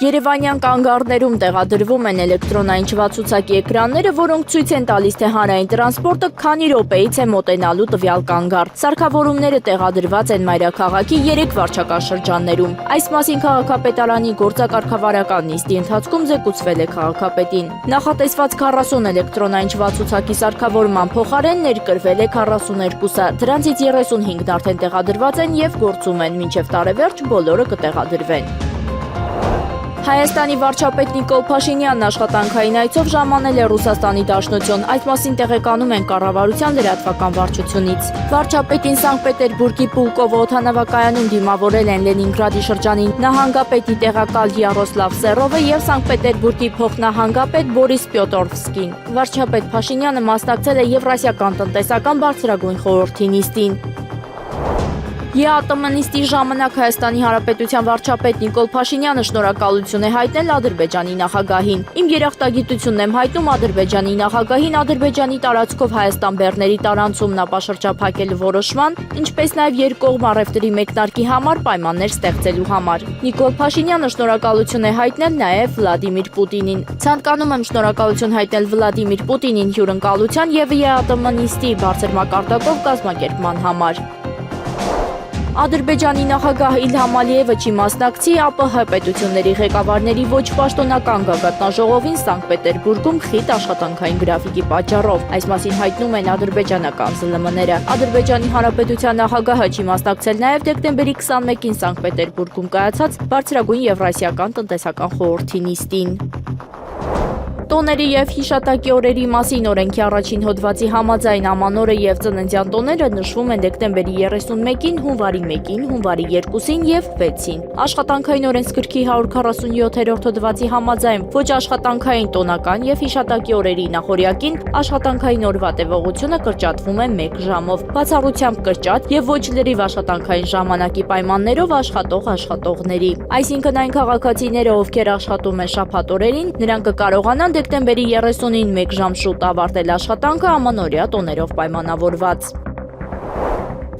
Երևանյան կանգառներում տեղադրվում են էլեկտրոնային չվացուցակի էկրանները, որոնք ցույց են տալիս, թե հանրային տրանսպորտը քանի րոպեից է մոտենալու տվյալ կանգառ։ Սարքավորումները տեղադրված են մայրաքաղաքի 3 վարչական շրջաններում։ Այս մասին քաղաքապետարանի գործակարգավարական նիստի ընթացքում զեկուցվել է քաղաքապետին։ Նախատեսված 40 էլեկտրոնային չվացուցակի սարքավորման փոխարեն ներկրվել է 42-ը, դրանցից 35-ն արդեն տեղադրված են եւ գործում են, մինչեւ տարեվերջ բոլորը կտեղադրվեն։ Հայաստանի վարչապետ Նիկոլ Փաշինյանն աշխատանքային այցով ժամանել է Ռուսաստանի Դաշնություն, այս մասին տեղեկանում են կառավարության լրատվական վարչությունից։ Վարչապետին Սանկտ Պետերբուրգի Պուլկովո օդանավակայանում դիմավորել են Լենինգրադի շրջանի նահանգապետի տեղակալ Յարոսլավ Սերովը եւ Սանկտ Պետերբուրգի փոխնահանգապետ Բորիս Պյոտորովսկին։ Վարչապետ Փաշինյանը մասնակցել է Եվրասիական տնտեսական բարձրագույն խորհրդի նիստին։ ԵԱՏՄ նիստի ժամանակ Հայաստանի Հանրապետության վարչապետ Նիկոլ Փաշինյանը շնորհակալություն է հայտնել Ադրբեջանի նախագահին։ Իմ երախտագիտությունն եմ հայտնում Ադրբեջանի նախագահին Ադրբեջանի տարածքով Հայաստան բեռների տարանցումն ապաշրջափակելու որոշման, ինչպես նաև երկկողմ առևտրի մեկնարկի համար պայմաններ ստեղծելու համար։ Նիկոլ Փաշինյանը շնորհակալություն է հայտնել նաև Վլադիմիր Պուտինին։ Ցանկանում եմ շնորհակալություն հայտնել Վլադիմիր Պուտինին հյուրընկալության եւ ԵԱՏՄ նիստի բարձր մակարդակով կազմակերպման համար։ Ադրբեջանի նախագահ Իլհամ Ալիևը չի մասնակցի ԱՊՀ պետությունների ղեկավարների ոչ պաշտոնական գագաթնաժողովին Սանկտ Պետերբուրգում խիտ աշխատանքային գրաֆիկի պատճառով։ Այս մասին հայտնում են ադրբեջանական ԶԼՄ-ները։ Ադրբեջանի Հանրապետության նախագահը չի մասնակցել նաև դեկտեմբերի 21-ին Սանկտ Պետերբուրգում կայացած բարձրագույն Եվրասիական տնտեսական խորհրդի նիստին։ Տոների եւ հիշատակի օրերի մասին օրենքի առաջին հոդվածի համաձայն ամանորը եւ ծննդյան տոները նշվում են դեկտեմբերի 31-ին, հունվարի 1-ին, հունվարի 2-ին եւ 6-ին։ Աշխատանքային օրենսգրքի 147-րդ հոդվածի համաձայն ոչ աշխատանքային տոնական եւ հիշատակի օրերի նախօրյակին աշխատանքային օրվա տևողությունը կրճատվում է 1 ժամով, բացառությամբ կրճատ եւ ոչ լրիվ աշխատանքային ժամանակի պայմաններով աշխատող աշխատողների։ Այսինքն այն քաղաքացիները, ովքեր աշխատում են շաբաթ օրերին, նրանք կկարողանան դեկտեմբերի 30-ին 1 ժամ շուտ ավարտել աշխատանքը ամանորյա տոներով պայմանավորված։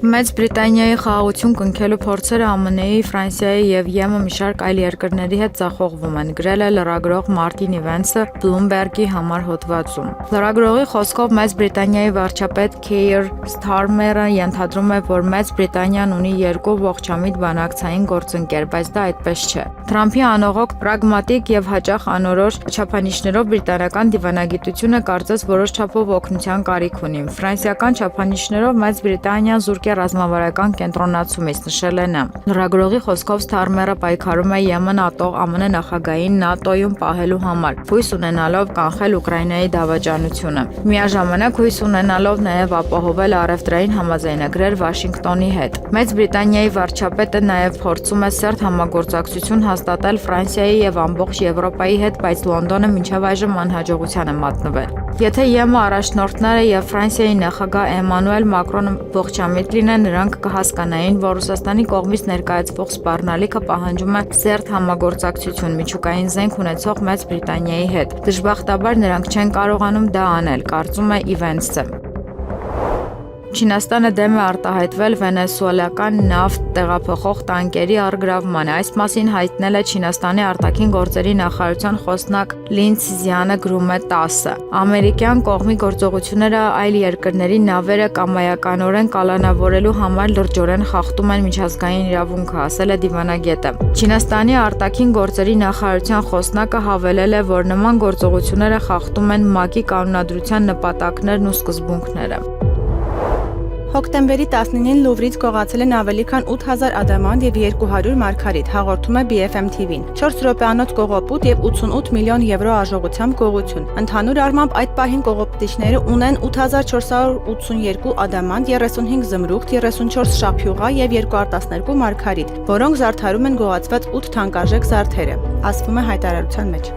Մեծ Բրիտանիայի խաղաղություն կնքելու փորձերը ԱՄՆ-ի, Ֆրանսիայի եւ ԵՄ մի շարք այլ երկրների հետ ձախողվում են, գրել է լրագրող Մարտին Իվենսը Bloomberg-ի համար հոդվածում։ Լրագրողի խոսքով Մեծ Բրիտանիայի վարչապետ Քեյր Սթարմերը ենթադրում է, որ Մեծ Բրիտանիան ունի 2 ողջամիտ բանակցային գործընկեր, բայց դա այդպես չէ։ Թրամփի անողոք, պրագմատիկ եւ հաճախ անորոշ չափանիշներով բրիտանական դիվանագիտությունը կարծես որոշ չափով օգնության կարիք ունի։ Ֆրանսիական չափանիշներով Մեծ Բրիտանիան զուրկ է ռազմավարական կենտրոնացումից, նշել է նա։ Լրագրողի խոսքով Սթարմերը պայքարում է ԵՄ ատող ԱՄՆ նախագահին ՆԱՏՕ-ում պահելու համար, հույս ունենալով կանխել Ուկրաինայի դավաճանությունը։ Միաժամանակ հույս ունենալով նաև ապահովել առևտրային համաձայնագրեր Վաշինգտոնի հետ։ Մեծ Բրիտանիայի վարչապետը նաև փորձում է սերտ համագործակցություն հաստատել Ֆրանսիայի եւ ամբողջ Եվրոպայի հետ, բայց Լոնդոնը մինչև այժմ անհաջողության է մատնվել։ Եթե ԵՄ առաջնորդները եւ Ֆրանսիայի նախագահ Էմանուել Մակրոնը ողջամիտ լինեն, նրանք կհասկանային, որ Ռուսաստանի կողմից ներկայացվող սպառնալիքը պահանջում է սերտ համագործակցություն միջուկային զենք ունեցող Մեծ Բրիտանիայի հետ։ Դժբախտաբար նրանք չեն կարողանում դա անել, կարծում է Իվենսը։ Չինաստանը դեմ է արտահայտվել վենեսուելական նավթ տեղափոխող տանկերի առգրավմանը։ Այս մասին հայտնել է Չինաստանի արտաքին գործերի նախարարության խոսնակ Լին Ցզյանը գրում է ՏԱՍՍ-ը։ Ամերիկյան կողմի գործողությունները այլ երկրների նավերը կամայականորեն կալանավորելու համար լրջորեն խախտում են միջազգային իրավունքը, ասել է դիվանագետը։ Չինաստանի արտաքին գործերի նախարարության խոսնակը հավելել է, որ նման գործողությունները խախտում են ՄԱԿ-ի կանոնադրության նպատակներն ու սկզբունքները։ Հոկտեմբերի 19-ին Լուվրից գողացել են ավելի քան 8000 ադամանդ եւ 200 մարգարիտ, հաղորդում է BFM TV-ն։ 4 րոպեանոց կողոպուտ եւ 88 միլիոն եվրո արժողությամբ գողություն։ Ընդհանուր առմամբ այդ պահին կողոպտիչները ունեն 8482 ադամանդ, 35 զմրուխտ, 34 շափյուղա եւ 212 մարգարիտ, որոնք զարդարում են գողացված 8 թանկարժեք զարդերը, ասվում է հայտարարության մեջ։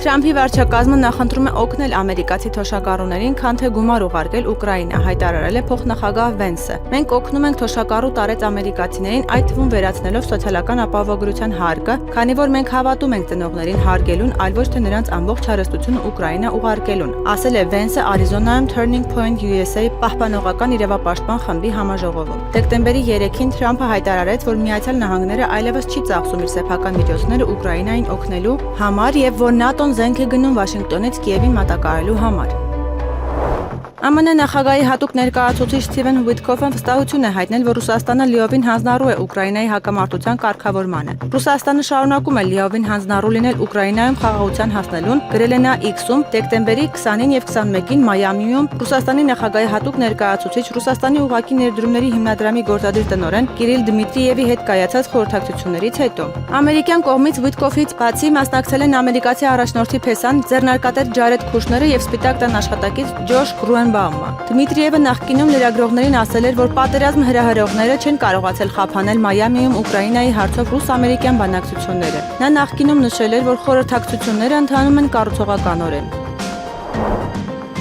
Թրամփի վարչակազմը նախընտրում է օգնել ամերիկացի թոշակառուներին, քան թե գումար ուղարկել Ուկրաինա, հայտարարել է փոխնախագահ Վենսը։ Մենք օգնում ենք թոշակառու տարեց ամերիկացիներին, այդ թվում վերացնելով սոցիալական ապահովագրության հարկը, քանի որ մենք հավատում ենք ծնողներին հարգելուն, այլ ոչ թե նրանց ամբողջ հարստությունը Ուկրաինա ուղարկելուն, ասել է Վենսը Արիզոնայում Turning Point USA պահպանողական իրավապաշտպան խմբի համաժողովում։ Դեկտեմբերի 3-ին Թրամփը հայտարարեց, որ Միացյալ Նահանգները այլևս չի ծախսում իր սեփական միջոցները Ուկրաինային օգնելու համար եւ որ ՆԱՏՕ-ն զենք է գնում Վաշինգտոնից Կիևին մատակարարելու համար։ ԱՄՆ նախագահի հատուկ ներկայացուցիչ Սթիվեն Ուիթքոֆը վստահություն է հայտնել, որ Ռուսաստանը լիովին հանձնառու է Ուկրաինայի հակամարտության կարգավորմանը։ Ռուսաստանը շարունակում է լիովին հանձնառու լինել Ուկրաինայում խաղաղության հասնելուն, գրել է նա X-ում դեկտեմբերի 20-ին եւ 21-ին Մայամիում Ռուսաստանի նախագահի հատուկ ներկայացուցիչ Ռուսաստանի ուղղակի ներդրումների հիմնադրամի գործադիր տնօրեն Կիրիլ Դմիտրիևի հետ կայացած խորհրդակցություններից հետո։ Ամերիկյան կողմից Ուիթքոֆից բացի մասնակցել են ամերիկացի առաջնորդի փեսան ձեռնարկատեր Ջարեդ Քուշները եւ Սպիտակ տան աշխատակից Ջոշ Գրուենբաումը։ Դմիտրիևը նախկինում լրագրողներին ասել էր, որ պատերազմ հրահրողները չեն կարողացել խափանել Մայամիում Ուկրաինայի հարցով ռուս-ամերիկյան բանակցությունները։ Նա նախկինում նշել էր, որ խորհրդակցությունները ընթանում են կառուցողականորեն։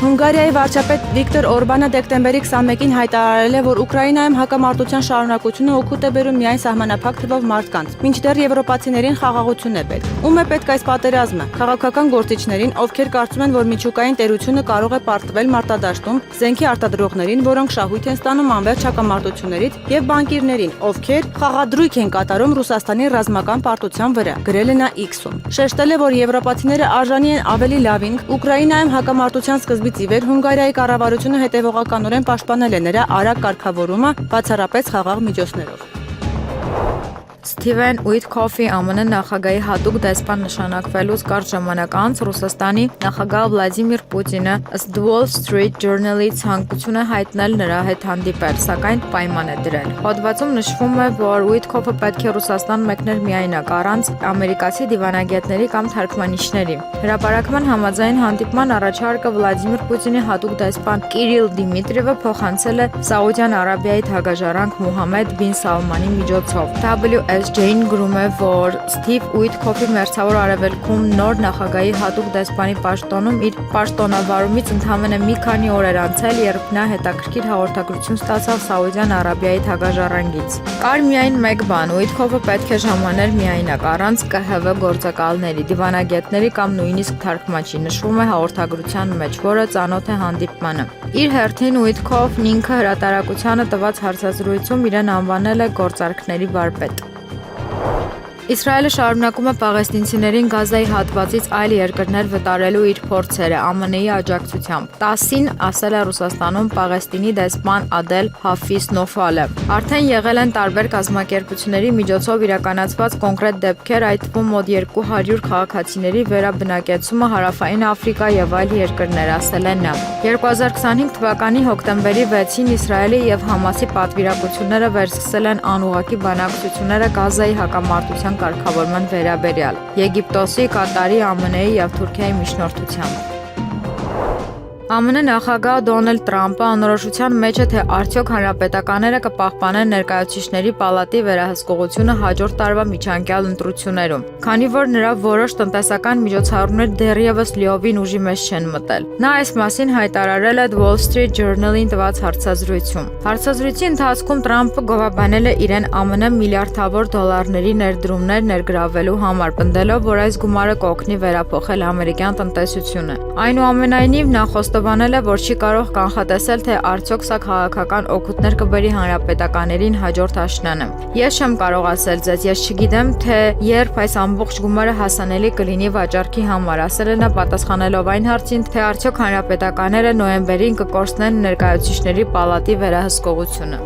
Հունգարիայի վարչապետ Վիկտոր Օրբանը դեկտեմբերի 21-ին հայտարարել է, որ Ուկրաինայում հակամարտության շարունակությունը օգուտ է բերում միայն սահմանափակ թվով մարդկանց, մինչդեռ եվրոպացիներին խաղաղություն է պետք։ Ում է պետք այս պատերազմը։ Քաղաքական գործիչներին, ովքեր կարծում են, որ միջուկային տերությունը կարող է պարտվել մարտադաշտում, զենքի արտադրողներին, որոնք շահույթ են ստանում անվերջ հակամարտություններից, եւ բանկիրներին, ովքեր խաղադրույք են կատարում Ռուսաստանի ռազմական պարտության վրա, գրել է նա X-ում։ Շեշտել է, որ եվրոպացիները արժանի են ավելի լավին Ուկրաինայում հակամարտության սկզբից ի վեր Հունգարիայի կառավարությունը հետևողականորեն պաշտպանել է նրա արագ կարգավորումը, բացառապես խաղաղ միջոցներով։ Սթիվեն Ուիթքոֆի ԱՄՆ նախագահի հատուկ դեսպան նշանակվելուց կարճ ժամանակ անց Ռուսաստանի նախագահ Վլադիմիր Պուտինը ըստ Wall Street Journal-ի ցանկություն է հայտնել նրա հետ հանդիպել, սակայն պայման է դրել։ Հոդվածում նշվում է, որ Ուիթքոֆը պետք է Ռուսաստան մեկներ միայնակ առանց ամերիկացի դիվանագետների կամ թարգմանիչների։ Հրապարակման համաձայն հանդիպման առաջարկը Վլադիմիր Պուտինի հատուկ դեսպան Կիրիլ Դիմիտրիևը փոխանցել է Սաուդյան Արաբիայի թագաժառանգ Մուհամմեդ բին Սալմանի միջոցով։ WSJ-ին գրում է, որ Սթիվ Ուիթքոֆի մերձավոր արևելքում նոր նախագահի հատուկ դեսպանի պաշտոնում իր պաշտոնավարումից ընդամենը մի քանի օր էր անցել, երբ նա հետաքրքիր հաղորդագրություն ստացավ Սաուդյան Արաբիայի թագաժառանգից։ Կար միայն մեկ բան՝ Ուիթքոֆը պետք է ժամաներ միայնակ առանց ԿՀՎ գործակալների, դիվանագետների կամ նույնիսկ թարգմանչի, նշվում է հաղորդագրության մեջ, որը ծանոթ է հանդիպմանը։ Իր հերթին Ուիթքոֆն ինքը հրատարակությանը տված հարցազրույցում իրեն անվանել է գործարքների վարպետ։ Իսրայելը շարունակում է պաղեստինցիներին Գազայի հատվածից այլ երկրներ վտարելու իր փորձերը ԱՄՆ-ի աջակցությամբ։ ՏԱՍՍ-ին ասել է Ռուսաստանում Պաղեստինի դեսպան Ադել Հաֆիզ Նոֆալը։ Արդեն եղել են տարբեր կազմակերպությունների միջոցով իրականացված կոնկրետ դեպքեր, այդ թվում մոտ 200 քաղաքացիների վերաբնակեցումը Հարավային Աֆրիկա եւ այլ երկրներ, ասել է նա։ 2025 թվականի հոկտեմբերի 6-ին Իսրայելի եւ Համասի պատվիրակությունները վերսկսել են անուղղակի բանակցությունները Գազայի հակամարտության կարգավորման վերաբերյալ Եգիպտոսի, Կատարի, ԱՄՆ-ի եւ Թուրքիայի միջնորդությամբ։ ԱՄՆ նախագահ Դոնալդ Տրամփը անորոշության մեջ է, թե արդյոք հանրապետականները կպահպանեն ներկայացուցիչների պալատի վերահսկողությունը հաջորդ տարվա միջանկյալ ընտրություններում, քանի որ նրա որոշ տնտեսական միջոցառումներ դեռևս լիովին ուժի մեջ չեն մտել։ Նա այս մասին հայտարարել է Wall Street Journal-ին տված հարցազրույցում։ Հարցազրույցի ընթացքում Տրամփը գովաբանել է իրեն ԱՄՆ միլիարդավոր դոլարների ներդրումներ ներգրավելու համար, պնդելով, որ այս գումարը կօգնի վերափոխել ամերիկյան տնտեսությունը։ Այնուամենայնիվ նա խոստովանել է, որ չի կարող կանխատեսել, թե արդյոք սա քաղաքական օգուտներ կբերի հանրապետականներին հաջորդ աշնանը։ Ես չեմ կարող ասել ձեզ, ես չգիտեմ, թե երբ այս ամբողջ գումարը հասանելի կլինի վաճառքի համար, ասել է նա պատասխանելով այն հարցին, թե արդյոք հանրապետականները նոյեմբերին կկորցնեն ներկայացուցիչների պալատի վերահսկողությունը։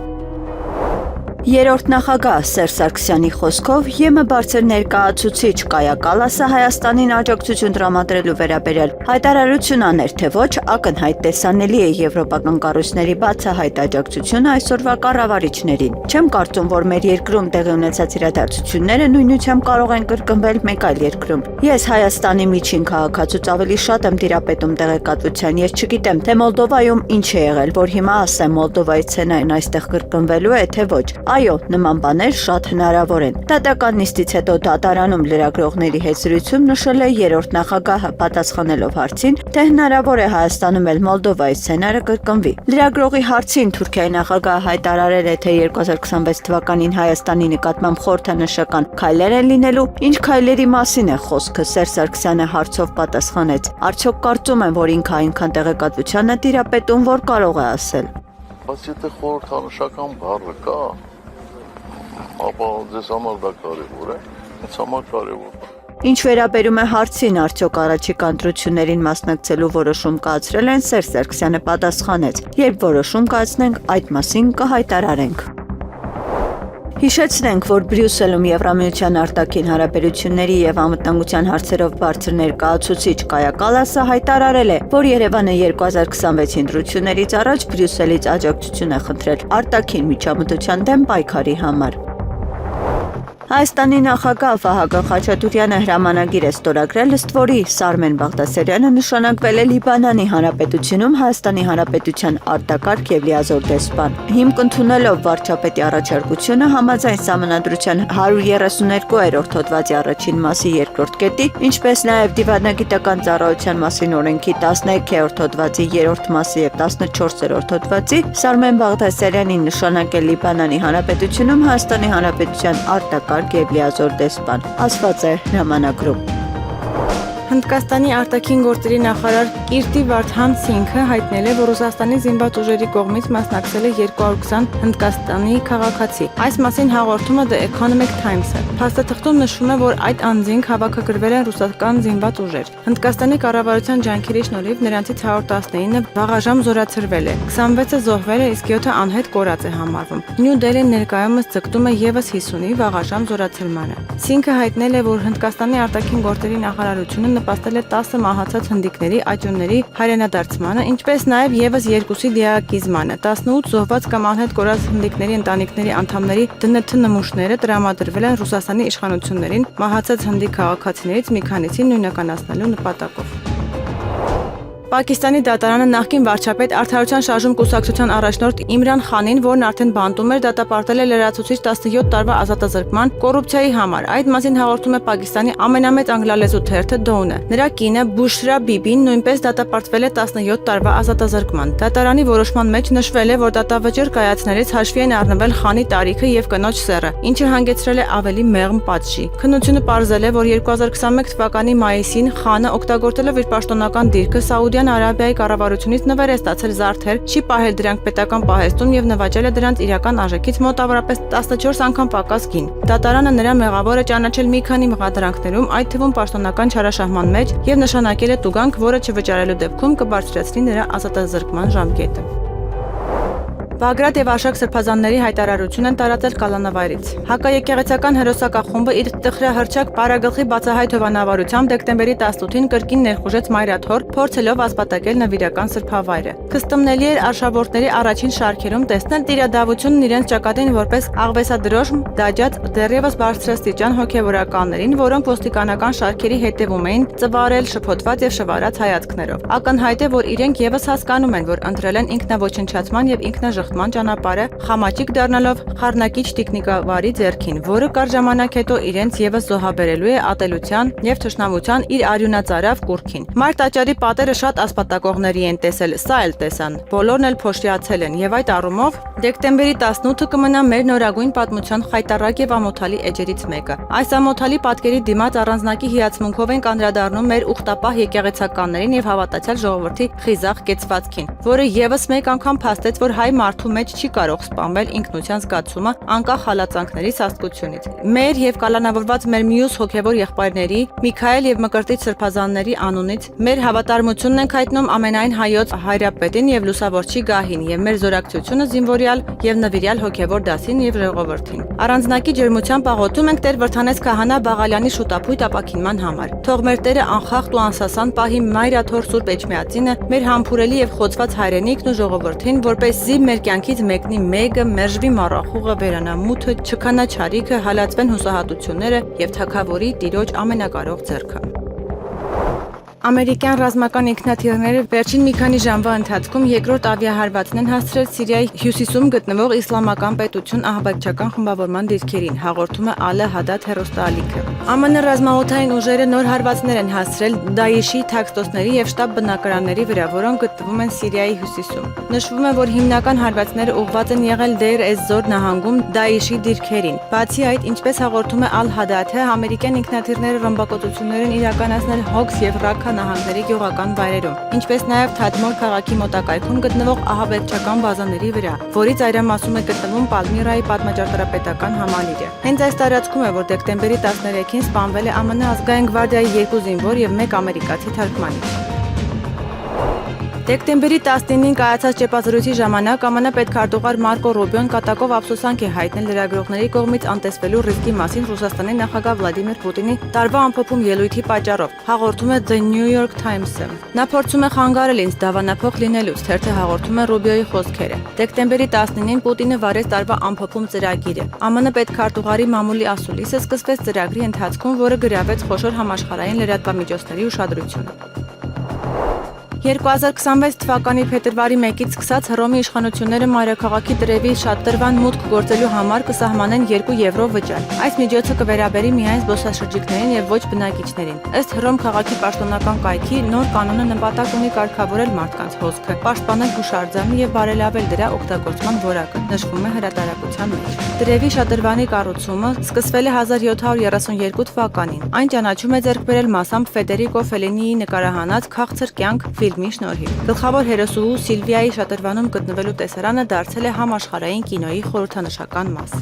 Երրորդ նախագահ Սերժ Սարգսյանի խոսքով ԵՄ բարձր ներկայացուցիչ Կայա Կալասը Հայաստանին աջակցություն տրամադրելու վերաբերյալ հայտարարություն աներ, թե ոչ ակնհայտ տեսանելի է եվրոպական կառույցների բացահայտ աջակցությունը այսօրվա կառավարիչներին։ Չեմ կարծում, որ մեր երկրում տեղի ունեցած իրադարձությունները նույնությամբ կարող են կրկնվել մեկ այլ երկրում։ Ես Հայաստանի միջին քաղաքացուց ավելի շատ եմ տիրապետում տեղեկատվության, ես չգիտեմ, թե Մոլդովայում ինչ է եղել, որ հիմա ասեմ Մոլդովայի սցենարն այստեղ կրկնվելու է, թե ոչ։ Այո, նման բաներ շատ հնարավոր են։ Դատական նիստից հետո դատարանում լրագրողների հետ զրույցում նշել է երրորդ նախագահը, պատասխանելով հարցին, թե հնարավոր է Հայաստանում էլ Մոլդովայի սցենարը կրկնվի։ Լրագրողի հարցին Թուրքիայի նախագահը հայտարարել է, թե 2026 թվականին Հայաստանի նկատմամբ խորհրդանշական քայլեր են լինելու, ինչ քայլերի մասին է խոսքը, Սերժ Սարգսյանը հարցով պատասխանեց. Արդյոք կարծում եմ, որ ինքը այնքան տեղեկատվության է տիրապետում, որ կարող է ասել։ Բայց եթե խորհրդանշական բառը կա, ապա ձեզ համար դա կարևոր է, ինձ համար կարևոր։ Ինչ վերաբերում է հարցին, արդյոք առաջիկա ընտրություններին մասնակցելու որոշում կայացրել են, Սերժ Սարգսյանը պատասխանեց. Երբ որոշում կայացնենք, այդ մասին կհայտարարենք։ Հիշեցնենք, որ Բրյուսելում Եվրամիության արտաքին հարաբերությունների եւ անվտանգության հարցերով բարձր ներկայացուցիչ Կայա Կալասը հայտարարել է, որ Երևանը 2026 ընտրություններից առաջ Բրյուսելից աջակցություն է խնդրել արտաքին միջամտության դեմ պայքարի համար։ Հայաստանի նախագահ Վահագն Խաչատուրյանը հրամանագիր է ստորագրել, ըստ որի Սարմեն Բաղդասարյանը նշանակվել է Լիբանանի Հանրապետությունում Հայաստանի Հանրապետության արտակարգ եւ լիազոր դեսպան։ Հիմք ընդունելով վարչապետի առաջարկությունը համաձայն Սահմանադրության 132-րդ հոդվածի առաջին մասի երկրորդ կետի, ինչպես նաեւ Դիվանագիտական ծառայության մասին օրենքի 13-րդ հոդվածի 3-րդ մասի եւ 14-րդ հոդվածի Սարմեն Բաղդասարյանին նշանակել Լիբանանի Հանրապետությունում Հայաստանի Հանրապետության արտակարգ եւ լիազոր դեսպան, ասված է հրամանագրում։ Հնդկաստանի արտաքին գործերի նախարար Կիրտի Վարդհան Սինգը հայտնել է, որ Ռուսաստանի զինված ուժերի կողմից մասնակցել է 220 Հնդկաստանի քաղաքացի։ Այս մասին հաղորդում է The Economic Times-ը։ Փաստաթղթում նշվում է, որ այդ անձինք հավաքագրվել են ռուսական զինված ուժեր։ Հնդկաստանի կառավարության ջանքերի շնորհիվ նրանցից 119-ը վաղաժամ զորացրվել է, 26-ը զոհվել է, իսկ 7-ը անհետ կորած է համարվում։ Նյու Դելին ներկայումս ձգտում է եւս 50-ի վաղաժամ զորացրմանը։ Սինգը հայտնել է, որ Հնդկաստանի արտաքին գործերի նախարարությունը նպաստել է 10 մահացած հնդիկների աճյունների հայրենադարձմանը, ինչպես նաև եւս 2-ի դիակիզմանը։ 18 զոհված կամ անհետ կորած հնդիկների ընտանիքների անդամների ԴՆԹ նմուշները տրամադրվել են Ռուսաստանի իշխանություններին մահացած հնդիկ քաղաքացիներից մի քանիսին նույնականացնելու նպատակով։ Պակիստանի դատարանը նախկին վարչապետ Արդարության շարժում կուսակցության առաջնորդ Իմրան Խանին, որն արդեն բանտում էր, դատապարտել է լրացուցիչ 17 տարվա ազատազրկման կոռուպցիայի համար։ Այդ մասին հաղորդում է Պակիստանի ամենամեծ անգլալեզու թերթը Dawn-ը։ Նրա կինը Բուշրա Բիբին նույնպես դատապարտվել է 17 տարվա ազատազրկման։ Դատարանի որոշման մեջ նշվել է, որ դատավճիռ կայացնելիս հաշվի են առնվել Խանի տարիքը եւ կնոջ սեռը, ինչը հանգեցրել է ավելի մեղմ պատժի։ Քննությունը պարզել է, որ 2021 թվականի մայիսին Խանը օգտագործելով իր պաշտոնական դիրքը Սաուդյան Արաբիայի կառավարությունից նվեր է ստացել զարդեր, չի պահել դրանք պետական պահեստում եւ նվաճել է դրանց իրական արժեքից մոտավորապես 14 անգամ պակաս գին։ Դատարանը նրա մեղավոր է ճանաչել մի քանի մեղադրանքներում, այդ թվում պաշտոնական չարաշահման մեջ եւ նշանակել է տուգանք, որը չվճարելու դեպքում կբարձրացնի նրա ազատազրկման ժամկետը։ Բագրատ եւ Արշակ սրբազանների հայտարարություն են տարածել կալանավայրից։ Հակաեկեղեցական հերոսակախումբը իր տխրահռչակ պարագլխի բացահայտ հովանավորությամբ դեկտեմբերի 18-ին կրկին ներխուժեց Մայրաթոր, փորձելով ասպատակել նվիրական սրբավայրը։ Քստումնելի էր արշավորդների առաջին շարքերում տեսնել տիրադավությունն իրենց ճակատին որպես աղվեսադրոշմ դաջած դեռևս բարձրաստիճան հոգևորականներին, որոնք ոստիկանական շարքերի հետևում էին ծվարել, շփոթված եւ շվարած հայացքներով։ Ակնհայտ է, որ իրենք եւս հասկանում են, որ ընտրել են ինքնաոչնչացման եւ ինքնաժխտման ճանապարհը, խամաճիկ դառնալով խառնակիչ տիկնիկավարի ձեռքին, որը կար ժամանակ հետո իրենց եւս զոհաբերելու է ատելության եւ թշնամության իր արյունածարավ կուռքին։ Մարտ տաճարի պատերը շատ ասպատակողների են տեսել, սա էլ տեսան։ Բոլորն էլ փոշիացել են եւ այդ առումով դեկտեմբերի 18-ը կմնա մեր նորագույն պատմության խայտառակ եւ ամոթալի էջերից մեկը։ Այս ամոթալի պատկերի դիմաց առանձնակի հիացմունքով ենք անդրադառնում մեր ուխտապահ եկեղեցականներին եւ հավատացյալ ժողովրդի խիզախ կեցվածքին, որը եւս մեկ անգամ փաստեց, որ հայ մարդու մեջ չի կարող սպանվել ինքնության զգացումը անկախ հալածանքների սաստկությունից։ Մեր եւ կալանավորված մեր մյուս հոգեվոր եղբայրների, Միքայել եւ Մկրտիչ սրբազանների անունից մեր հավատարմությունն ենք հայտնում ամենայն հայոց հայրապետին եւ լուսավորչի գահին եւ մեր զորակցությունը զինվորյալ եւ նվիրյալ հոգեվոր դասին եւ ժողովրդին։ Առանձնակի ջերմությամբ աղոթում ենք Տեր Վրդանես Քահանա Բաղալյանի շուտապույտ ապաքինման համար։ Թող մեր Տերը անխախտ ու անսասան պահի Մայրաթոր Սուրբ Էջմիածինը, մեր համբուրելի եւ խոցված հայրենիքն ու ժողովրդին, որպեսզի մեր կյանքից մեկնի մեկը, մերժվի մառախուղը, վերանամութը, չքանա չարիքը, հալածվեն հուսահատությունները եւ թագավորի Տիրոջ ամենակարող ձեռքը։ Ամերիկյան ռազմական ինքնաթիռները վերջին մի քանի ժամվա ընթացքում երկրորդ ավիահարվածն են հասցրել Սիրիայի հյուսիսում գտնվող Իսլամական պետություն ահաբեկչական խմբավորման դիրքերին, հաղորդում է Ալե Հադադ հեռուստաալիքը։ ԱՄՆ ռազմաօդային ուժերը նոր հարվածներ են հասցրել Դաիշի թաքստոցների եւ շտաբ բնակարանների վրա, որոնք գտնվում են Սիրիայի հյուսիսում։ Նշվում է, որ հիմնական հարվածները ուղղված են եղել Դեյր Ez-Զոր նահանգում Դաիշի դիրքերին։ Բացի այդ, ինչպես հաղորդում է Ալ Հադաթը, ամերիկյան ինքնաթիռները ռմբակոծություններ են իրականացնել Հոքս եւ Ռաքա նահանգների գյուղական վայրերում, ինչպես նաև Թադմոր քաղաքի մոտակայքում գտնվող ահաբեկչական բազաների վրա, որի ծայրամասում է գտնվում Պալմիրայի պատմաճարտարապետական համալիրը։ Հենց այս տարածքում է, որ դեկտեմբերի 13-ին սպանվել է ԱՄՆ ազգային գվարդիայի 2 զինվոր եւ 1 ամերիկացի թարգմանիչ։ Դեկտեմբերի 19-ին կայացած ճեպազրույցի ժամանակ ԱՄՆ պետքարտուղար Մարկո Ռուբիոն կատակով ափսոսանք է հայտնել լրագրողների կողմից անտեսվելու ռիսկի մասին Ռուսաստանի նախագահ Վլադիմիր Պուտինի տարվա ամփոփում ելույթի պատճառով, հաղորդում է The New York Times-ը։ Նա փորձում է խանգարել ինձ դավանափոխ լինելուց, թերթը հաղորդում է Ռուբիոյի խոսքերը։ Դեկտեմբերի 19-ին Պուտինը վարեց տարվա ամփոփում ծրագիրը։ ԱՄՆ պետքարտուղարի մամուլի ասուլիսը սկսվեց ծրագրի ընթացքում, որը գրավեց խոշոր համաշխարհային լրատվամիջոցների ուշադրությունը։ 2026 թվականի փետրվարի 1-ից սկսած Հռոմի իշխանությունները մայրաքաղաքի Տրևի շատրվան մուտք գործելու համար կսահմանեն 2 եվրո վճար։ Այս միջոցը կվերաբերի միայն զբոսաշրջիկներին եւ ոչ բնակիչներին։ Ըստ Հռոմ քաղաքի պաշտոնական կայքի, նոր կանոնը նպատակ ունի կարգավորել մարդկանց հոսքը, պաշտպանել հուշարձանը եւ բարելավել դրա օգտագործման որակը, նշվում է հրատարակության մեջ։ Տրևի շատրվանի կառուցումը սկսվել է 1732 թվականին։ Այն ճանաչում է ձեռք բերել մասամբ Ֆեդերիկո Ֆելինիի նկարահանած «Քաղցր կյանք» ֆիլմի շնորհիվ։ Գլխավոր հերոսուհու Սիլվիայի շատրվանում գտնվելու տեսարանը դարձել է համաշխարհային կինոյի խորհրդանշական մաս։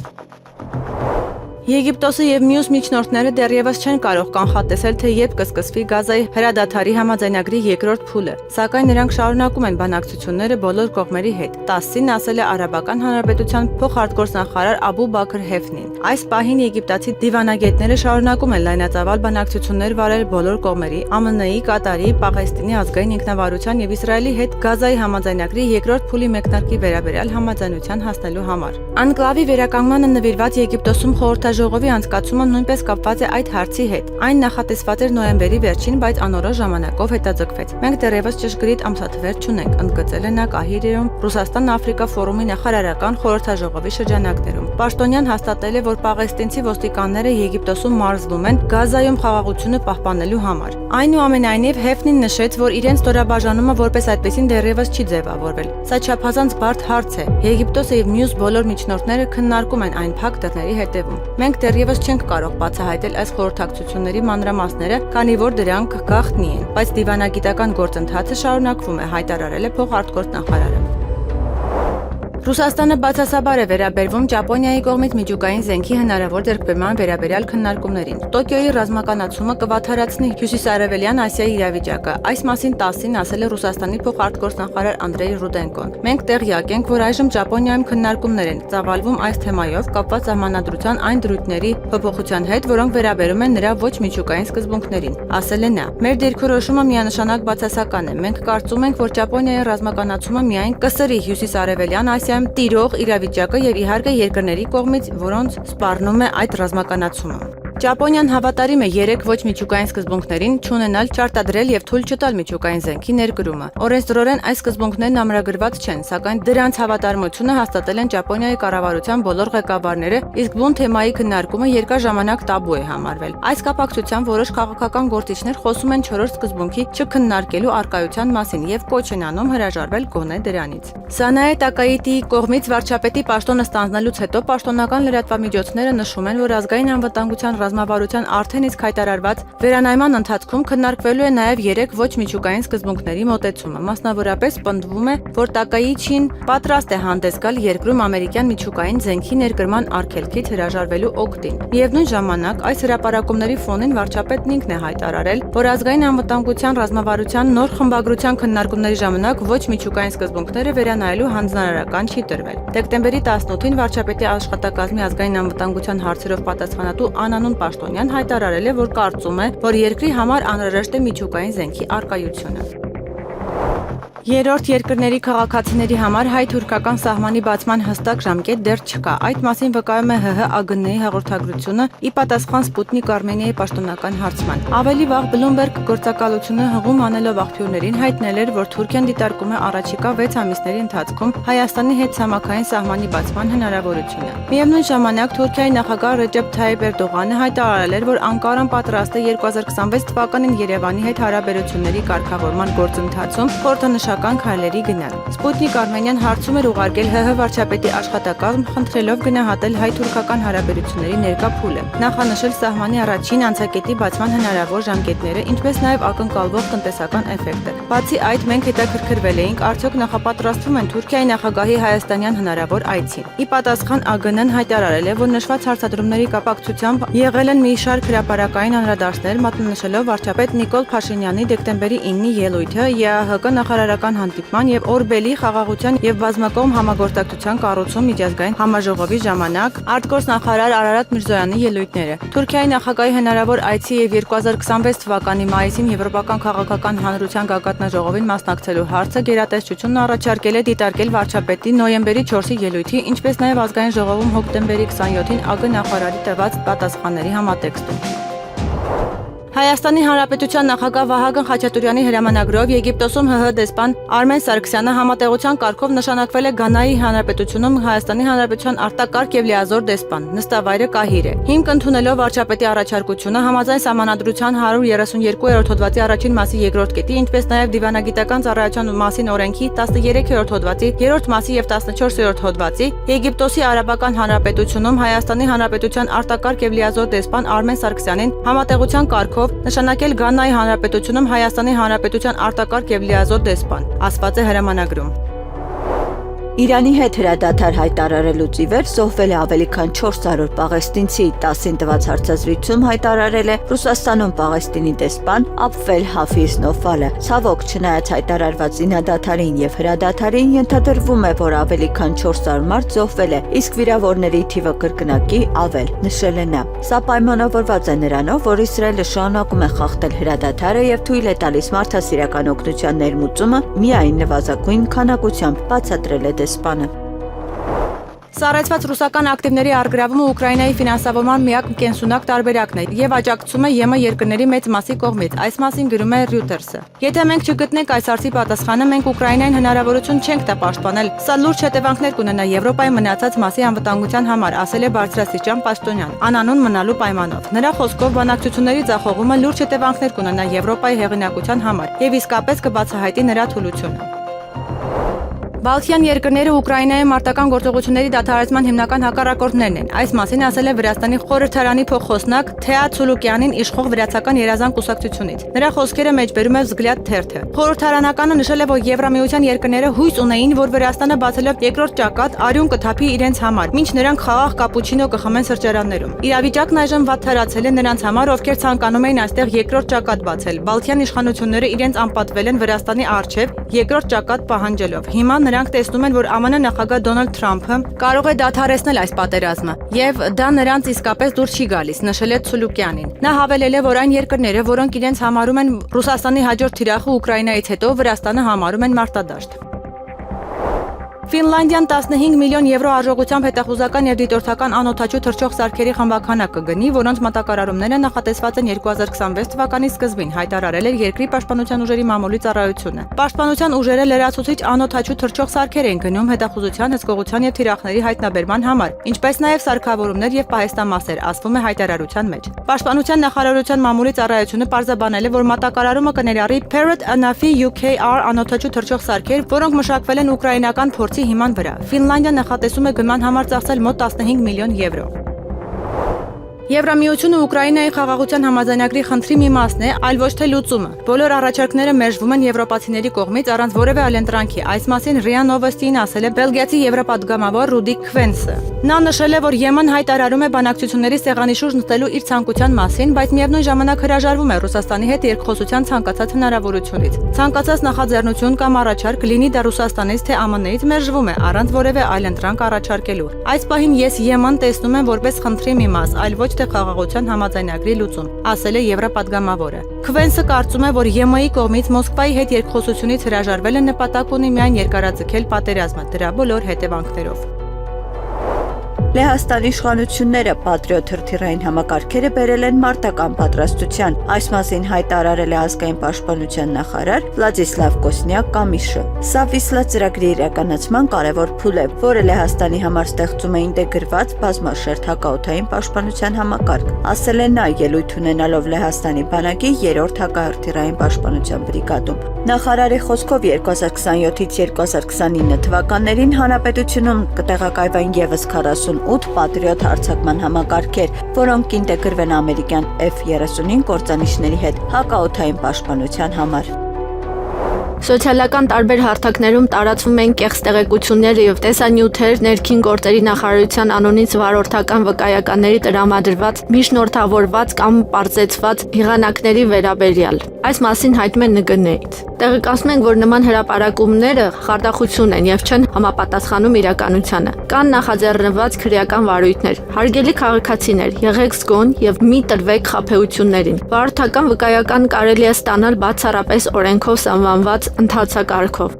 Եգիպտոսը եւ մյուս միջնորդները դեռևս չեն կարող կանխատեսել, թե երբ կսկսվի Գազայի հրադադարի համաձայնագրի երկրորդ փուլը, սակայն նրանք շարունակում են բանակցությունները բոլոր կողմերի հետ։ ՏԱՍՍ-ին ասել է Արաբական Հանրապետության փոխարտգործնախարար Աբու Բաքր Հեֆնին։ Այս պահին եգիպտացի դիվանագետները շարունակում են լայնածավալ բանակցություններ վարել բոլոր կողմերի՝ ԱՄՆ-ի, Կատարի, Պաղեստինի ազգային ինքնավարության եւ Իսրայելի հետ Գազայի համաձայնագրի երկրորդ փուլի մեկնարկի վերաբերյալ համաձայնության հասնելու համար։ Անկլավի վերականգմանը նվիրված Եգիպտոսում խորհրդաժողովի անցկացումը նույնպես կապված է այդ հարցի հետ։ Այն նախատեսված էր նոյեմբերի վերջին, բայց անորոշ ժամանակով հետաձգվեց։ Մենք դեռևս ճշգրիտ ամսաթվեր չունենք, ընդգծել է նա Կահիրեում Ռուսաստան-Աֆրիկա ֆորումի նախարարական խորհրդաժողովի շրջանակներում։ Պաշտոնյան հաստատել է, որ պաղեստինցի ոստիկանները Եգիպտոսում մարզվում են Գազայում խաղաղությունը պահպանելու համար։ Այնուամենայնիվ Հեֆնին նշեց, որ իրենց ստորաբաժանումը որպես այդպեսին դեռևս չի ձևավորվել։ Սա չափազանց բարդ հարց է։ Եգիպտոսը եւ մյուս բոլոր միջնորդները քննարկում են այն փակ դռների հետևում։ Մենք դեռևս չենք կարող բացահայտել այս խորհրդակցությունների մանրամասները, քանի որ դրանք գաղտնի են, բայց դիվանագիտական գործընթացը շարունակվում է, հայտարարել է փոխարտգործնախարարը։ Ռուսաստանը բացասաբար է վերաբերվում Ճապոնիայի կողմից միջուկային զենքի հնարավոր ձեռքբերման վերաբերյալ քննարկումներին։ Տոկիոյի ռազմականացումը կվատթարացնի հյուսիսարևելյան Ասիայի իրավիճակը։ Այս մասին ՏԱՍՍ-ին ասել է Ռուսաստանի փոխարտգործնախարար Անդրեյ Ռուդենկոն։ Մենք տեղյակ ենք, որ այժմ Ճապոնիայում քննարկումներ են ծավալվում այս թեմայով կապված սահմանադրության այն դրույթների փոփոխության հետ, որոնք վերաբերում են նրա ոչ միջուկային սկզբունքներին, ասել է նա։ Մեր դիրքորոշումը միանշանակ բացասական է։ Մենք կարծում ենք, որ Ճապոնիայի ռազմականացումը միայն կսրի հյուսիսարևելյան Ասիա տիրող իրավիճակը եւ իհարկե երկրների կողմից, որոնց սպառնում է այդ ռազմականացումը։ Ճապոնիան հավատարիմ է 3 ոչ միջուկային սկզբունքներին՝ չունենալ, չարտադրել եւ թույլ չտալ միջուկային զենքի ներկրումը։ Օրենսդրորեն այս սկզբունքներն ամրագրված չեն, սակայն դրանց հավատարմությունը հաստատել են Ճապոնիայի կառավարության բոլոր ղեկավարները, իսկ բուն թեմայի քննարկումը երկար ժամանակ տաբու է համարվել։ Այս կապակցությամբ որոշ քաղաքական գործիչներ խոսում են 4-րդ սկզբունքի չքննարկելու արկայության մասին եւ կոչ են անում հրաժարվել գոնե դրանից։ Սանաե Տակայիտիի կողմից վարչապետի պաշտոնը ստանձնելուց հետո պաշտոնական լրատվամիջոցները նշում են, որ ազգային անվտանգության ռազմավարության արդեն իսկ հայտարարված վերանայման ընթացքում քննարկվելու է նաև 3 ոչ միջուկային սկզբունքների մոտեցումը։ Մասնավորապես պնդվում է, որ Տակայիչին պատրաստ է հանդես գալ երկրում ամերիկյան միջուկային զենքի ներկրման արգելքից հրաժարվելու օգտին։ Միևնույն ժամանակ այս հրապարակումների ֆոնին վարչապետն ինքն է հայտարարել, որ ազգային անվտանգության ռազմավարության նոր խմբագրության քննարկումների ժամանակ ոչ միջուկային սկզբունքները վերանայելու հանձնարարական չի տրվել։ Դեկտեմբերի 18-ին վարչապետի աշխատակազմի ազգային անվտանգության հարցերով պատասխանատու Անանուն Պաշտոնյան հայտարարել է, որ կարծում է, որ երկրի համար անհրաժեշտ է միջուկային զենքի առկայությունը։ Երրորդ երկրների քաղաքացիների համար հայ-թուրքական սահմանի բացման հստակ ժամկետ դեռ չկա։ Այդ մասին վկայում է ՀՀ ԱԳՆ-ի հաղորդագրությունը՝ ի պատասխան Սպուտնիկ Արմենիայի պաշտոնական հարցման։ Ավելի վաղ Bloomberg գործակալությունը հղում անելով աղբյուրներին հայտնել էր, որ Թուրքիան դիտարկում է առաջիկա 6 ամիսների ընթացքում Հայաստանի հետ ցամաքային սահմանի բացման հնարավորությունը։ Միևնույն ժամանակ Թուրքիայի նախագահ Ռեջեփ Թայիփ Էրդողանը հայտարարել էր, որ Անկարան պատրաստ է 2026 թվականին Երևանի հետ հարաբերությունների կարգավորման գործընթացում խորհրդանշական քայլերի գնալ։ Սպուտնիկ Արմենիան հարցում էր ուղարկել ՀՀ վարչապետի աշխատակազմ, խնդրելով գնահատել հայ-թուրքական հարաբերությունների ներկա փուլը, նախանշել սահմանի առաջին անցակետի բացման հնարավոր ժամկետները, ինչպես նաև ակնկալվող տնտեսական էֆեկտը։ Բացի այդ, մենք հետաքրքրվել էինք, արդյոք նախապատրաստվում են Թուրքիայի նախագահի հայաստանյան հնարավոր այցին։ Ի պատասխան ԱԳՆ-ն հայտարարել է, որ նշված հարցադրումների կապակցությամբ եղել են մի շարք հրապարակային անդրադարձներ, մատնանշելով վարչապետ Նիկոլ Փաշինյանի դեկտեմբերի 9-ի ելույթը, ԵԱՀԿ նախարարական հանդիպման եւ Օրբելի խաղաղության եւ բազմակողմ համագործակցության կառուցում միջազգային համաժողովի ժամանակ արտգործնախարար Արարատ Միրզոյանի ելույթները։ Թուրքիայի նախագահի հնարավոր այցի եւ 2026 թվականի մայիսին Եվրոպական քաղաքական հանրության գագաթնաժողովին մասնակցելու հարցը գերատեսչությունն առաջարկել է դիտարկել վարչապետի նոյեմբերի 4-ի ելույթի, ինչպես նաև ազգային ժողովում հոկտեմբերի 27-ին ԱԳ նախարարի տված պատասխանների համատեքստում։ Հայաստանի Հանրապետության նախագահ Վահագն Խաչատուրյանի հրամանագրով Եգիպտոսում ՀՀ դեսպան Արմեն Սարգսյանը համատեղության կարգով նշանակվել է Գանայի Հանրապետությունում Հայաստանի Հանրապետության արտակարգ եւ լիազոր դեսպան։ Նստավայրը Կահիր է։ Հիմք ընդունելով վարչապետի առաջարկությունը համաձայն Սահմանադրության 132-րդ հոդվածի առաջին մասի 2-րդ կետի, ինչպես նաև Դիվանագիտական ծառայության մասին օրենքի 13-րդ հոդվածի 3-րդ մասի եւ 14-րդ հոդվածի Եգիպտոսի Արաբական Հանրապետությունում Հայաստանի Հանրապետության արտակարգ եւ լիազոր դեսպան Արմեն Սարգսյանին համատեղության կարգով նշանակել Գանայի Հանրապետությունում Հայաստանի Հանրապետության արտակարգ եւ լիազոր դեսպան, ասված է հրամանագրում։ Իրանի հետ հրադադար հայտարարելուց ի վեր զոհվել է ավելի քան 400 պաղեստինցի, 10-ին տված հարցազրույցում հայտարարել է Ռուսաստանում Պաղեստինի դեսպան Աբվել Հաֆիզ Նոֆալը։ Ցավոք, չնայած հայտարարված զինադադարին եւ հրադադարին, ենթադրվում է, որ ավելի քան 400 մարդ զոհվել է, իսկ վիրավորների թիվը կրկնակի ավել, նշել է նա։ Սա պայմանավորված է նրանով, որ Իսրայելը շարունակում է խախտել հրադադարը եւ թույլ է տալիս մարդասիրական օգնության ներմուծումը միայն նվազագույն քանակությամբ, բացատրել է դեսպանը։ Սառեցված ռուսական ակտիվների առգրավումը Ուկրաինայի ֆինանսավորման միակ կենսունակ տարբերակն է եւ աջակցում է ԵՄ երկրների մեծ մասի կողմից։ Այս մասին գրում է Reuters-ը։ Եթե մենք չգտնենք այս հարցի պատասխանը, մենք Ուկրաինային հնարավորություն չենք տա պաշտպանել։ Սա լուրջ հետևանքներ կունենա Եվրոպայի մնացած մասի անվտանգության համար, ասել է բարձրաստիճան պաշտոնյան, անանուն մնալու պայմանով։ Նրա խոսքով բանակցությունների ձախողումը լուրջ հետևանքներ կունենա Եվրոպայի հեղինակության համար եւ իսկապես կբացահայտի նրա թուլությունը։ Բալթյան երկրները Ուկրաինայի մարտական գործողությունների դադարեցման հիմնական հակառակորդներն են։ Այս մասին ասել է Վրաստանի խորհրդարանի փոխխոսնակ Թեա Ցուլուկյանին իշխող վրացական երազան կուսակցությունից։ Նրա խոսքերը մեջբերում է Vzglyad թերթը։ Խորհրդարանականը նշել է, որ Եվրամիության երկրները հույս ունեին, որ Վրաստանը բացելով երկրորդ ճակատ արյուն կթափի իրենց համար, մինչ նրանք խաղաղ կապուչինո կխմեն սրճարաններում։ Իրավիճակն այժմ վատթարացել է նրանց համար, ովքեր ցանկանում էին այստեղ երկրորդ ճակատ բացել։ Բալթյան իշխանությունները իրենց անպատվել են Վրաստանի առջև երկրորդ ճակատ պահանջելով։ Հիմա նրանք տեսնում են, որ ԱՄՆ նախագահ Դոնալդ Թրամփը կարող է դադարեցնել այս պատերազմը, եւ դա նրանց իսկապես դուր չի գալիս, նշել է Ցուլուկյանին։ Նա հավելել է, որ այն երկրները, որոնք իրենց համարում են Ռուսաստանի հաջորդ թիրախը Ուկրաինայից հետո, Վրաստանը համարում են մարտադաշտ։ Ֆինլանդիան 15 միլիոն եվրո արժողությամբ հետախուզական եւ դիտորդական անօդաչու թռչող սարքերի խմբաքանակ կգնի, որոնց մատակարարումները նախատեսված են 2026 թվականի սկզբին, հայտարարել էր երկրի պաշտպանության ուժերի մամուլի ծառայությունը։ Պաշտպանության ուժերը լրացուցիչ անօդաչու թռչող սարքեր են գնում հետախուզության, հսկողության եւ թիրախների հայտնաբերման համար, ինչպես նաեւ սարքավորումներ եւ պահեստամասեր, ասվում է հայտարարության մեջ։ Պաշտպանության նախարարության մամուլի ծառայությունը պարզաբանել է, որ մատակարարումը կներառի Parrot Anafi UKR անօդաչու թռչող սարքեր, որոնք մշակվել են ուկրաինական փորձի հիման վրա։ Ֆինլանդիան նախատեսում է գնման համար ծախսել մոտ 15 միլիոն եվրո։ Եվրամիությունը Ուկրաինայի խաղաղության համաձայնագրի խնդրի մի մասն է, այլ ոչ թե լուծումը։ Բոլոր առաջարկները մերժվում են եվրոպացիների կողմից առանց որևէ այլընտրանքի։ Այս մասին ՌԻԱ Նովոստին ասել է բելգիացի եվրոպադգամավոր Ռուդիկ Քվենսը։ Նա նշել է, որ Եմեն հայտարարում է բանակցությունների սեղանի շուրջ նստելու իր ցանկության մասին, բայց միևնույն ժամանակ հրաժարվում է Ռուսաստանի հետ երկխոսության ցանկացած հնարավորությունից։ Ցանկացած նախաձեռնություն կամ առաջարկ լինի դա Ռուսաստանից թե ԱՄՆ-ից մերժվում է առանց որևէ այլընտրանք առաջարկելու։ Այս պահին ես Եմեն տեսնում եմ որպես խնդրի մի մաս, այլ ոչ թե խաղաղության համաձայնագրի լուծում, ասել է Եվրոպադգամավորը։ Քվենսը կարծում է, որ ԵՄ-ի կողմից Մոսկվայի հետ երկխոսությունից հրաժարվելը նպատակ ունի միայն երկարաձգել պատերազմը, դրա բոլոր հետևանքներով։ Լեհաստանի իշխանությունները Պատրիոտ հրթիռային համակարգերը բերել են մարտական պատրաստության։ Այս մասին հայտարարել է ազգային պաշտպանության նախարար Վլադիսլավ Կոսնյակ-Կամիշը։ Սա Վիսլա ծրագրի իրականացման կարևոր փուլ է, որը Լեհաստանի համար ստեղծում է ինտեգրված բազմաշերտ հակաօդային պաշտպանության համակարգ, ասել է նա ելույթ ունենալով Լեհաստանի բանակի 3-րդ հակահրթիռային պաշտպանության բրիգադում։ Նախարարի խոսքով 2027-ից 2029 թվականներին հանրապետությունում կտեղակայվեն ևս 48 Պատրիոտ հարձակման համակարգեր, որոնք կինտեգրվեն ամերիկյան F-35 կործանիչների հետ հակաօդային պաշտպանության համար։ Սոցիալական տարբեր հարթակներում տարածվում են կեղծ տեղեկություններ եւ տեսանյութեր ներքին գործերի նախարարության անունից վարորդական վկայականների տրամադրված, միջնորդավորված կամ պարզեցված եղանակների վերաբերյալ։ Այս մասին հայտնում են ՆԳՆ-ից։ Տեղեկացնում ենք, որ նման հրապարակումները խարդախություն են եւ չեն համապատասխանում իրականությանը։ Կան նախաձեռնված քրեական վարույթներ, հարգելի քաղաքացիներ, եղեք զգոն եւ մի տրվեք խաբեություններին։ Վարորդական վկայական կարելի է ստանալ բացառապես օրենքով սահմանված ընթացակարգով։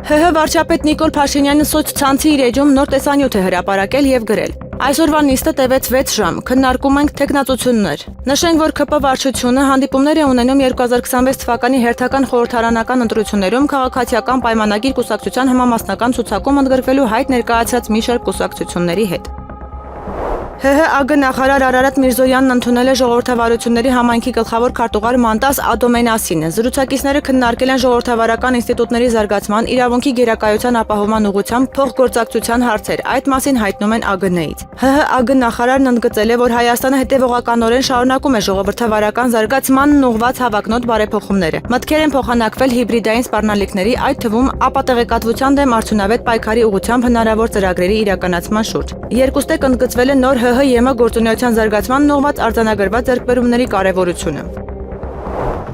ՀՀ վարչապետ Նիկոլ Փաշինյանը սոցցանցի իր էջում նոր տեսանյութ է հրապարակել եւ գրել. Այսօրվա նիստը տևեց 6 ժամ, քննարկում ենք թեկնածություններ։ Նշենք, որ ԿՊ վարչությունը հանդիպումներ է ունենում 2026 թվականի հերթական խորհրդարանական ընտրություններում քաղաքացիական պայմանագիր կուսակցության համամասնական ցուցակում ընդգրկվելու հայտ ներկայացրած մի շարք կուսակցությունների հետ։ ՀՀԱԳ նախարար Արարատ Միրզոյանն ընդունել է ժողովրդավարությունների համայնքի գլխավոր քարտուղար Մանտաս Ադոմենասինը։ Զրուցակիցները քննարկել են ժողովրդավարական ինստիտուտների զարգացման, իրավունքի գերակայության ապահովման ուղղությամբ փոխգործակցության հարցեր։ Այդ մասին հայտնում են ԱԳՆ-ից։ ՀՀԱԳ նախարարն ընդգծել է, որ Հայաստանը հետևողականորեն շարունակում է ժողովրդավարական զարգացմանն ուղղված հավակնոտ բարեփոխումները։ Մտքեր են փոխանակվել հիբրիդային սպառնալիքների, այդ թվում ապատեղեկատվության դեմ արդյունավետ պայքարի ուղղությամբ հնարավոր ծրագրերի իրականացման շուրջ։ Երկուստեք ընդգծվել է նոր ՀՀ-ԵՄ գործունեության զարգացմանն ուղղված արձանագրված ձեռքբերումների կարևորությունը։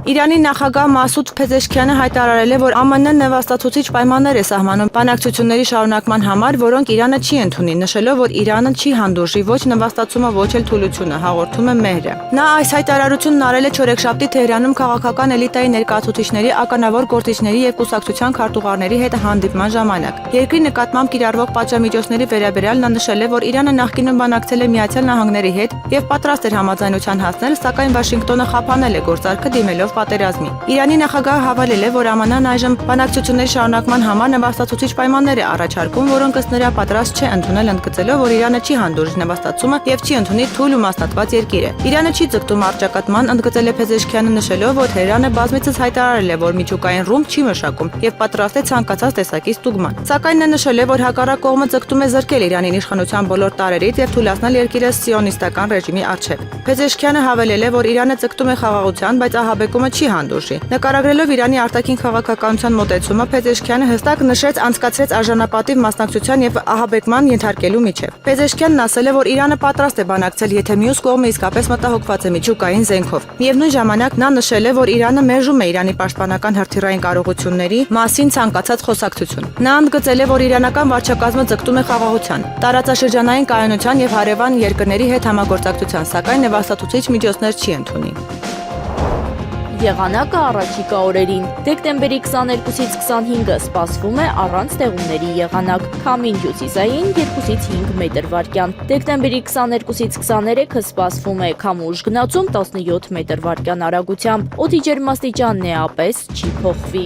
Իրանի նախագահ Մասուդ Փեզեշքյանը հայտարարել է, որ ԱՄՆ-ն նվաստացուցիչ պայմաններ է սահմանում բանակցությունների շարունակման համար, որոնք Իրանը չի ընդունի, նշելով, որ Իրանը չի հանդուրժի ոչ նվաստացումը, ոչ էլ թուլությունը, հաղորդում է Մեհրը։ Նա այս հայտարարությունն արել է չորեքշաբթի Թեհրանում քաղաքական էլիտայի ներկայացուցիչների, ականավոր գործիչների եւ կուսակցության քարտուղարների հետ հանդիպման ժամանակ։ Երկրի նկատմամբ կիրառվող պատժամիջոցների վերաբերյալ նա նշել է, որ Իրանը նախկինում բանակցել է Միացյալ Նահանգների հետ եւ պատրաստ էր համաձայնության հասնել, սակայն Վաշինգտոնը խափանել է գործարքը դիմելով պատերազմի։ Իրանի նախագահը հավելել է, որ ԱՄՆ-ն այժմ բանակցությունների շարունակման համար նվաստացուցիչ պայմաններ է առաջարկում, որոնք ըստ նրա պատրաստ չէ ընդունել, ընդգծելով, որ Իրանը չի հանդուրժի նվաստացումը եւ չի ընդունի թույլ ու մասնատված երկիր է։ Իրանը չի ձգտում առճակատման, ընդգծել է Փեզեշքյանը, նշելով, որ Թեհրանը բազմիցս հայտարարել է, որ միջուկային ռումբ չի մշակում եւ պատրաստ է ցանկացած տեսակի ստուգման։ Սակայն նա նշել է, որ հակառակ կողմը ձգտում է զրկել Իրանին իշխանության բոլոր տարերից եւ թույլատնել երկիրը սիոնիստական ռեժիմի առջեւ։ Փեզեշքյանը հավելել է, որ Իրանը ձգտում է խաղաղության, բայց ահաբեկումը չի հանդուրժի։ Նկարագրելով Իրանի արտաքին քաղաքականության մոտեցումը, Փեզեշքյանը հստակ նշեց անցկացրեց արժանապատիվ մասնակցության եւ ահաբեկման ենթարկելու միջև։ Փեզեշքյանն ասել է, որ Իրանը պատրաստ է բանակցել, եթե մյուս կողմը իսկապես մտահոգված է միջուկային զենքով։ Միևնույն ժամանակ նա նշել է, որ Իրանը մերժում է Իրանի պաշտպանական հրթիռային կարողությունների մասին ցանկացած խոսակցություն։ Նա ընդգծել է, որ իրանական վարչակազմը ձգտում է խաղաղության, տարածաշրջանային կայունության եւ հարևան երկրների հետ համագործակցության, սակայն նվաստացուցիչ միջոցներ չի ընդունի։ Եղանակը առաջիկա օրերին դեկտեմբերի 22-ից 25-ը սպասվում է առանց տեղումների եղանակ, քամին հյուսիսային 2-ից 5 մետր վարկյան։ Դեկտեմբերի 22-ից 23-ը սպասվում է քամուշ գնացում 17 մետր վարկյան արագությամբ, օդի ջերմաստիճանն է ապես չի փոխվի։